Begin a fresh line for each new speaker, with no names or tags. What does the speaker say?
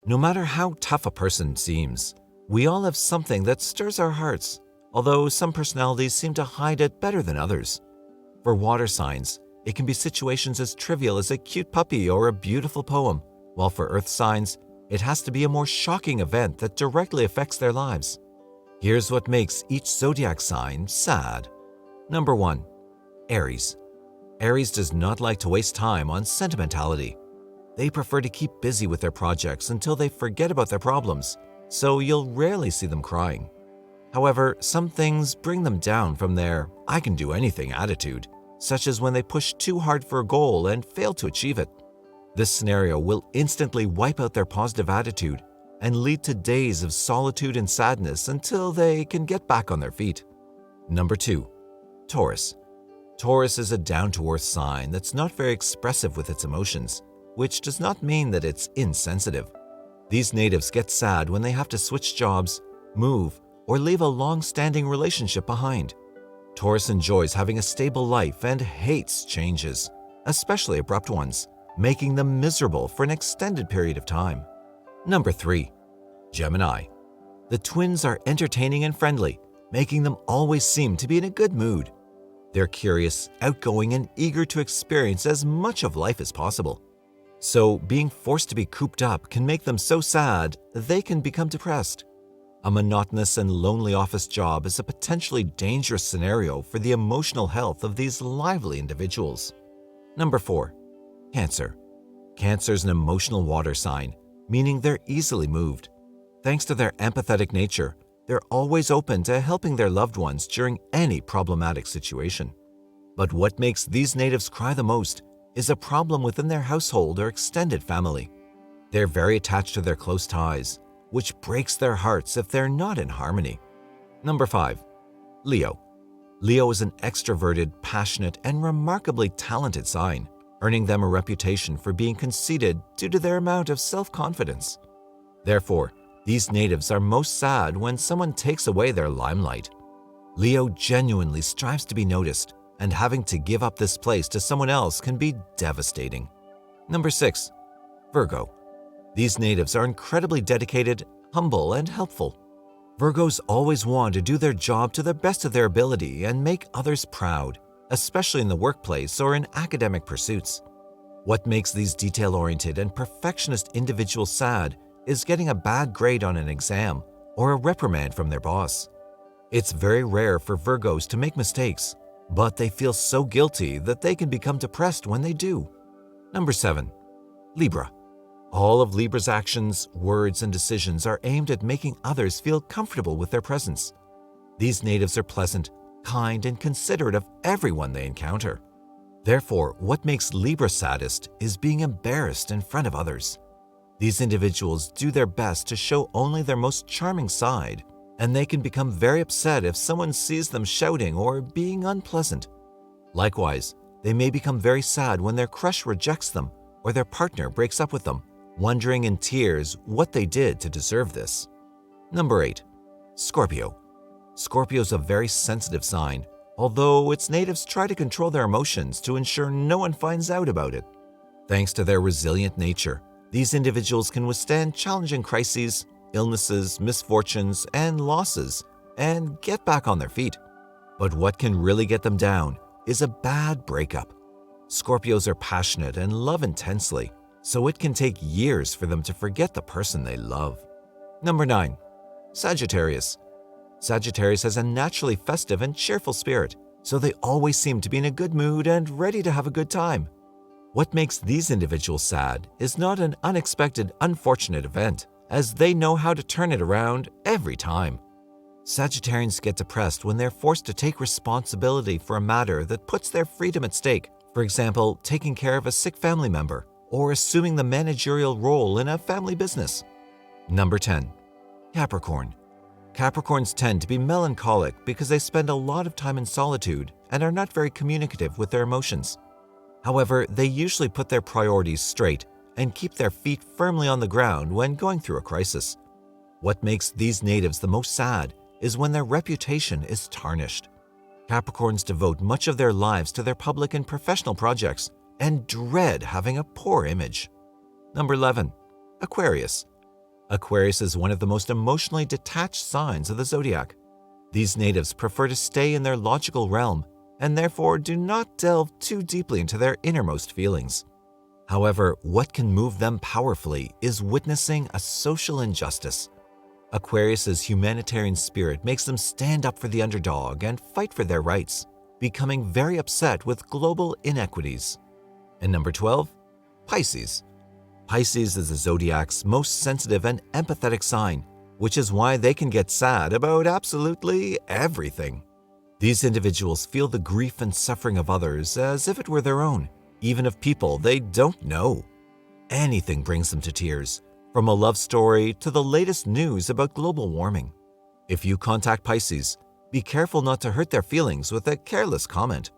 No matter how tough a person seems, we all have something that stirs our hearts, although some personalities seem to hide it better than others. For water signs, it can be situations as trivial as a cute puppy or a beautiful poem, while for earth signs, it has to be a more shocking event that directly affects their lives. Here's what makes each zodiac sign sad. Number 1. Aries. Aries does not like to waste time on sentimentality. They prefer to keep busy with their projects until they forget about their problems, so you'll rarely see them crying. However, some things bring them down from their "I can do anything" attitude, such as when they push too hard for a goal and fail to achieve it. This scenario will instantly wipe out their positive attitude and lead to days of solitude and sadness until they can get back on their feet. Number 2. Taurus. Taurus is a down-to-earth sign that's not very expressive with its emotions, which does not mean that it's insensitive. These natives get sad when they have to switch jobs, move, or leave a long-standing relationship behind. Taurus enjoys having a stable life and hates changes, especially abrupt ones, making them miserable for an extended period of time. Number 3. Gemini. The twins are entertaining and friendly, making them always seem to be in a good mood. They're curious, outgoing, and eager to experience as much of life as possible. So, being forced to be cooped up can make them so sad they can become depressed. A monotonous and lonely office job is a potentially dangerous scenario for the emotional health of these lively individuals. Number 4. Cancer. Cancer is an emotional water sign, meaning they're easily moved. Thanks to their empathetic nature, they're always open to helping their loved ones during any problematic situation. But what makes these natives cry the most is a problem within their household or extended family. They're very attached to their close ties, which breaks their hearts if they're not in harmony. Number 5. Leo. Leo is an extroverted, passionate, and remarkably talented sign, earning them a reputation for being conceited due to their amount of self-confidence. Therefore, these natives are most sad when someone takes away their limelight. Leo genuinely strives to be noticed, and having to give up this place to someone else can be devastating. Number 6. Virgo. These natives are incredibly dedicated, humble, and helpful. Virgos always want to do their job to the best of their ability and make others proud, especially in the workplace or in academic pursuits. What makes these detail-oriented and perfectionist individuals sad is getting a bad grade on an exam or a reprimand from their boss. It's very rare for Virgos to make mistakes, but they feel so guilty that they can become depressed when they do. Number 7. Libra. All of Libra's actions, words, and decisions are aimed at making others feel comfortable with their presence. These natives are pleasant, kind, and considerate of everyone they encounter. Therefore, what makes Libra saddest is being embarrassed in front of others. These individuals do their best to show only their most charming side, and they can become very upset if someone sees them shouting or being unpleasant. Likewise, they may become very sad when their crush rejects them or their partner breaks up with them, wondering in tears what they did to deserve this. Number 8. Scorpio. Scorpio is a very sensitive sign, although its natives try to control their emotions to ensure no one finds out about it. Thanks to their resilient nature, these individuals can withstand challenging crises, illnesses, misfortunes, and losses, and get back on their feet. But what can really get them down is a bad breakup. Scorpios are passionate and love intensely, so it can take years for them to forget the person they love. Number 9. Sagittarius. Sagittarius has a naturally festive and cheerful spirit, so they always seem to be in a good mood and ready to have a good time. What makes these individuals sad is not an unexpected, unfortunate event, as they know how to turn it around every time. Sagittarians get depressed when they're forced to take responsibility for a matter that puts their freedom at stake, for example, taking care of a sick family member or assuming the managerial role in a family business. Number 10. Capricorn. Capricorns tend to be melancholic because they spend a lot of time in solitude and are not very communicative with their emotions. However, they usually put their priorities straight and keep their feet firmly on the ground when going through a crisis. What makes these natives the most sad is when their reputation is tarnished. Capricorns devote much of their lives to their public and professional projects and dread having a poor image. Number 11. Aquarius. Aquarius is one of the most emotionally detached signs of the zodiac. These natives prefer to stay in their logical realm and therefore do not delve too deeply into their innermost feelings. However, what can move them powerfully is witnessing a social injustice. Aquarius's humanitarian spirit makes them stand up for the underdog and fight for their rights, becoming very upset with global inequities. And number 12, Pisces. Pisces is the zodiac's most sensitive and empathetic sign, which is why they can get sad about absolutely everything. These individuals feel the grief and suffering of others as if it were their own, even of people they don't know. Anything brings them to tears, from a love story to the latest news about global warming. If you contact Pisces, be careful not to hurt their feelings with a careless comment.